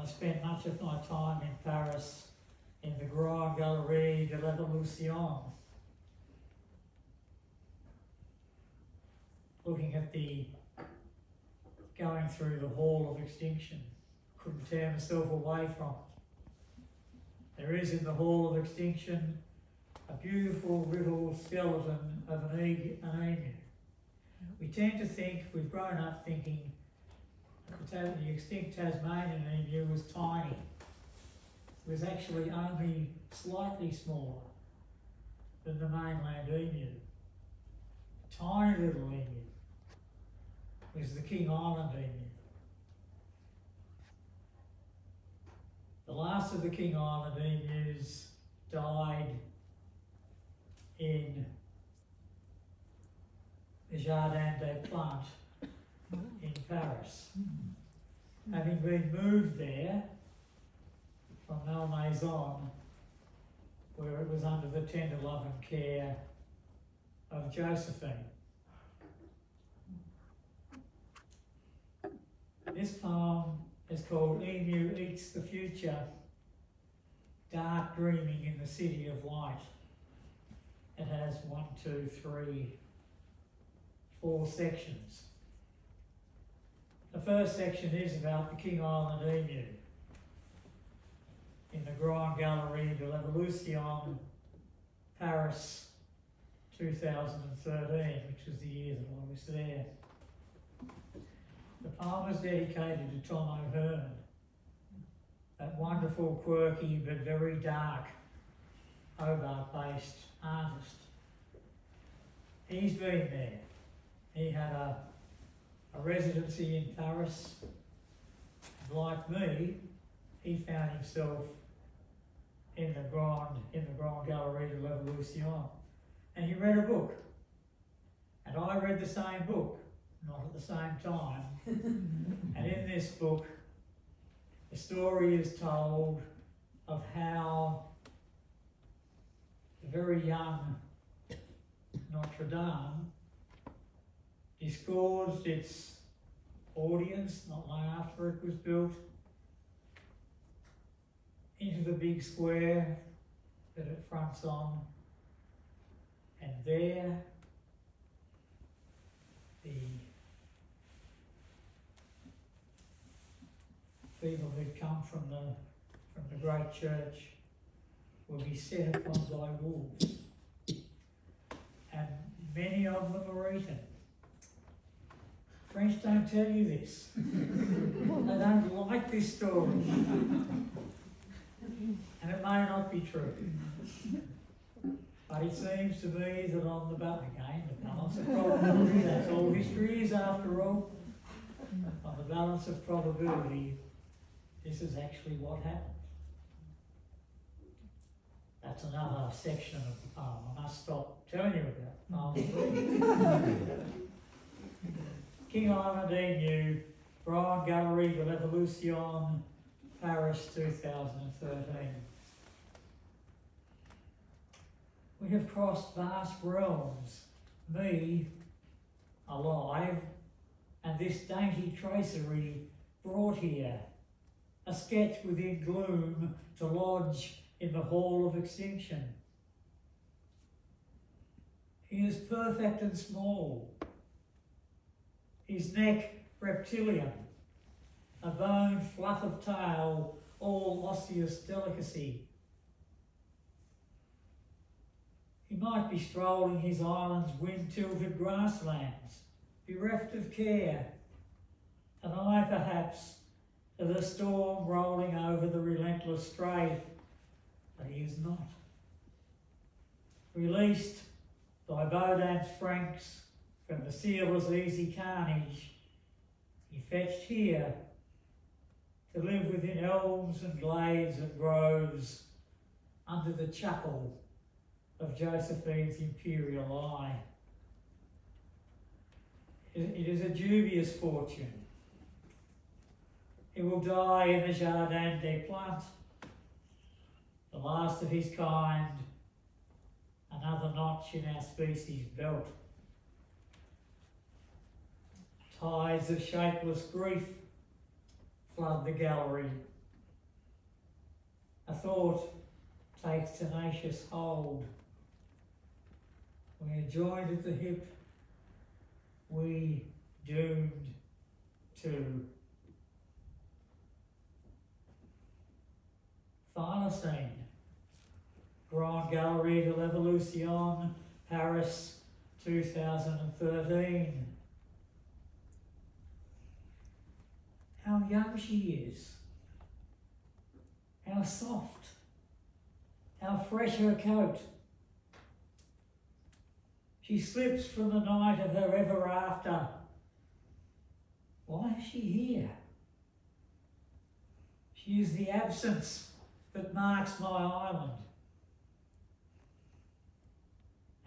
spent much of my time in Paris in the Grand Galerie de l'Evolution, looking at going through the Hall of Extinction. Couldn't tear myself away from it. There is in the Hall of Extinction a beautiful little skeleton of an emu. We tend to think, we've grown up thinking, the extinct Tasmanian emu was tiny. It was actually only slightly smaller than the mainland emu. Tiny little emu was the King Island emu. The last of the King Island emus died in the Jardin des Plantes in Paris. Having been moved there from Malmaison, where it was under the tender love and care of Josephine. This poem is called Emu Eats the Future, Dark Dreaming in the City of Light. It has 4 sections. The first section is about the King Island emu in the Grand Galerie de l'Evolution, Paris, 2013, which was the year that I was there. The poem is dedicated to Tom O'Hearn, that wonderful, quirky, but very dark Hobart-based artist. He's been there. He had a residency in Paris. And like me, he found himself in the Grand Galerie de l'Evolution. And he read a book. And I read the same book, not at the same time. And in this book, the story is told of how the very young Notre Dame disgorged its audience not long after it was built into the big square that it fronts on, and there the people who come from the great church will be set upon by wolves, and many of them are eaten. French don't tell you this. They don't like this story. And it may not be true. But it seems to me that on the balance of probability, that's all history is after all, on the balance of probability, this is actually what happened. That's another section of the poem. I must stop telling you about the poem. King Island emu, Grand Galerie de l'Evolution, Paris 2013. We have crossed vast realms, me, alive, and this dainty tracery brought here, a sketch within gloom to lodge in the Hall of Extinction. He is perfect and small, his neck reptilian, a boned fluff of tail, all osseous delicacy. He might be strolling his island's wind-tilted grasslands, bereft of care, an eye perhaps to the storm rolling over the relentless strait, but he is not. Released by Baudin's franks from the sealer's easy carnage, he fetched here to live within elms and glades and groves under the chuckle of Josephine's imperial eye. It is a dubious fortune. He will die in the Jardin des Plantes, the last of his kind, another notch in our species' belt. Tides of shapeless grief flood the gallery, A thought takes tenacious hold. We're joined at the hip, we doomed to. Final scene. Grand Galerie de l'Evolution, Paris, 2013. How young she is. How soft. How fresh her coat. She slips from the night of her ever after. Why is she here? She is the absence that marks my island.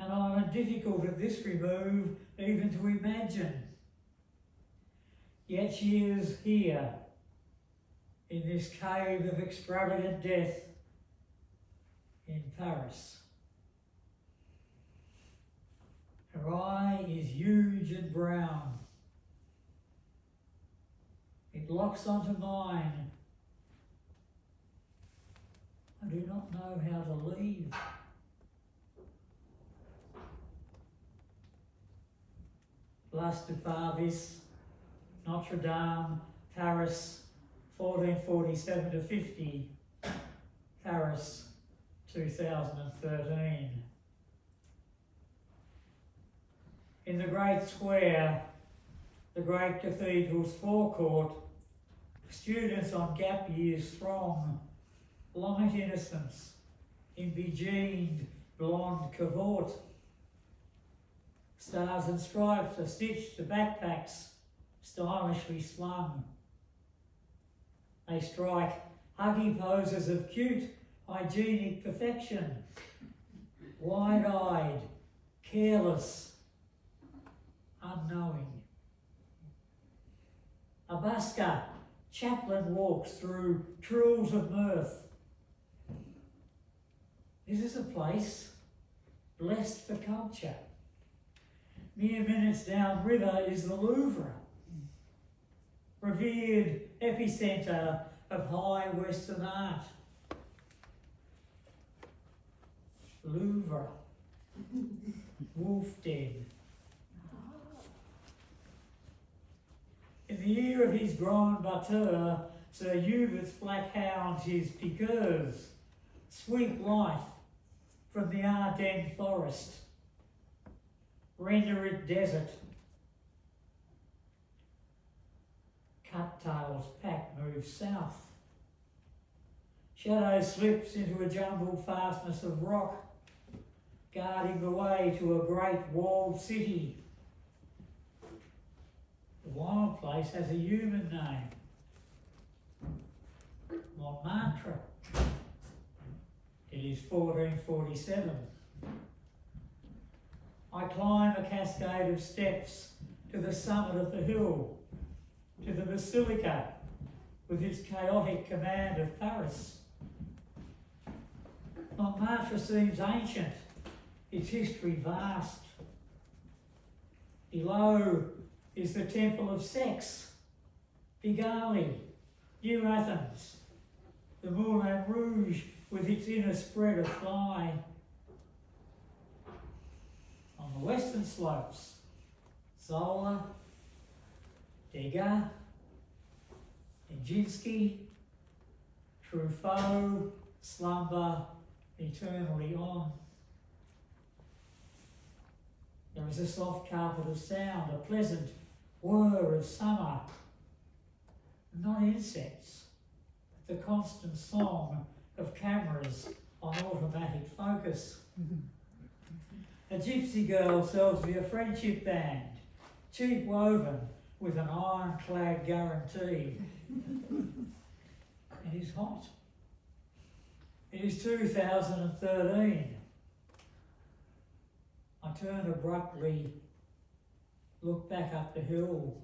And I'm difficult at this remove even to imagine. Yet she is here, in this cave of extravagant death in Paris. Her eye is huge and brown. It locks onto mine. I do not know how to leave. Place du Parvis, Notre Dame, Paris, 1447 to 50, Paris, 2013. In the great square, the great cathedral's forecourt, students on gap years throng, light innocence in bejeaned blonde cavort. Stars and stripes are stitched to backpacks, stylishly slung. They strike huggy poses of cute, hygienic perfection, wide-eyed, careless, unknowing. A busker chaplain walks through trills of mirth. This is a place blessed for culture. Mere minutes downriver is the Louvre, revered epicentre of high Western art. Louvre, wolf den. In the ear of his grand batteur, Sir Hubert's black hounds his piqueurs sweep life from the Ardennes forest, render it desert. Cattail's pack moves south. Shadow slips into a jumbled fastness of rock, guarding the way to a great walled city. The wild place has a human name, Montmartre. It is 1447. I climb a cascade of steps to the summit of the hill, to the Basilica with its chaotic command of Paris. Montmartre seems ancient, its history vast. Below is the Temple of Sex, Pigalle, New Athens, the Moulin Rouge with its inner spread of fly. On the western slopes, Zola, Degas, Nijinsky, Truffaut slumber eternally on. There is a soft carpet of sound, a pleasant whir of summer, not insects, but the constant song of cameras on automatic focus. A gypsy girl sells me a friendship band, cheap woven with an ironclad guarantee. It is hot. It is 2013. I turn abruptly, look back up the hill.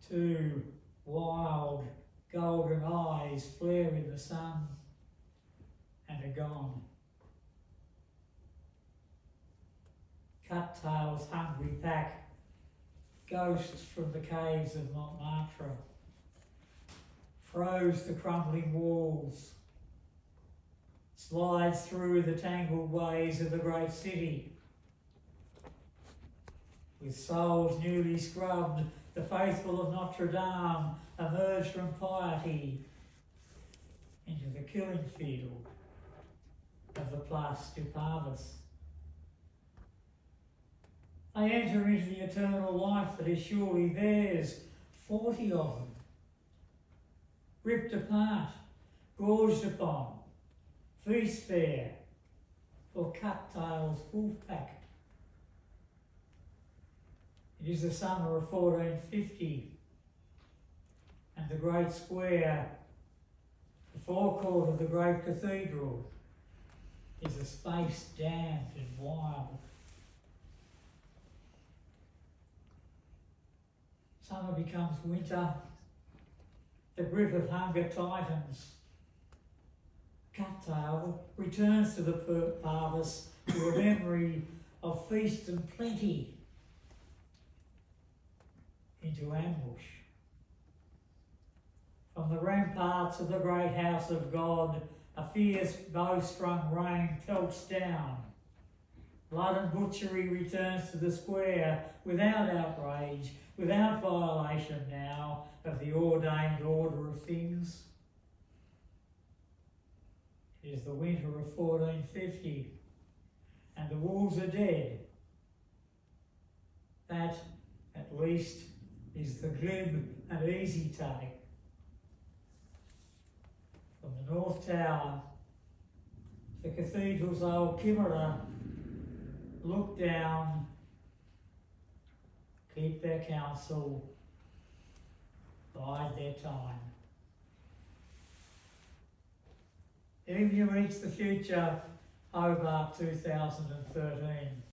Two wild golden eyes flare in the sun and are gone. Cattail's hungry pack, ghosts from the caves of Montmartre. froze the crumbling walls, slides through the tangled ways of the great city. With souls newly scrubbed, the faithful of Notre Dame emerge from piety into the killing field of the Place du Parvis. They enter into the eternal life that is surely theirs, 40 of them, ripped apart, gorged upon, feast fare for Cut-Tail's wolf pack. It is the summer of 1450, and the great square, the forecourt of the great cathedral, is a space damp and wild. Summer becomes winter, the grip of hunger tightens. Cut-Tail returns to the Parvis to a memory of feast and plenty, into ambush. From the ramparts of the great house of God, a fierce bow-strung rain pelts down. Blood and butchery returns to the square without outrage, without violation now of the ordained order of things. It is the winter of 1450, and the wolves are dead. That, at least, is the glib and easy take. From the North Tower, the cathedral's old chimera look down, keep their counsel, bide their time. Even you reach the future, Hobart 2013.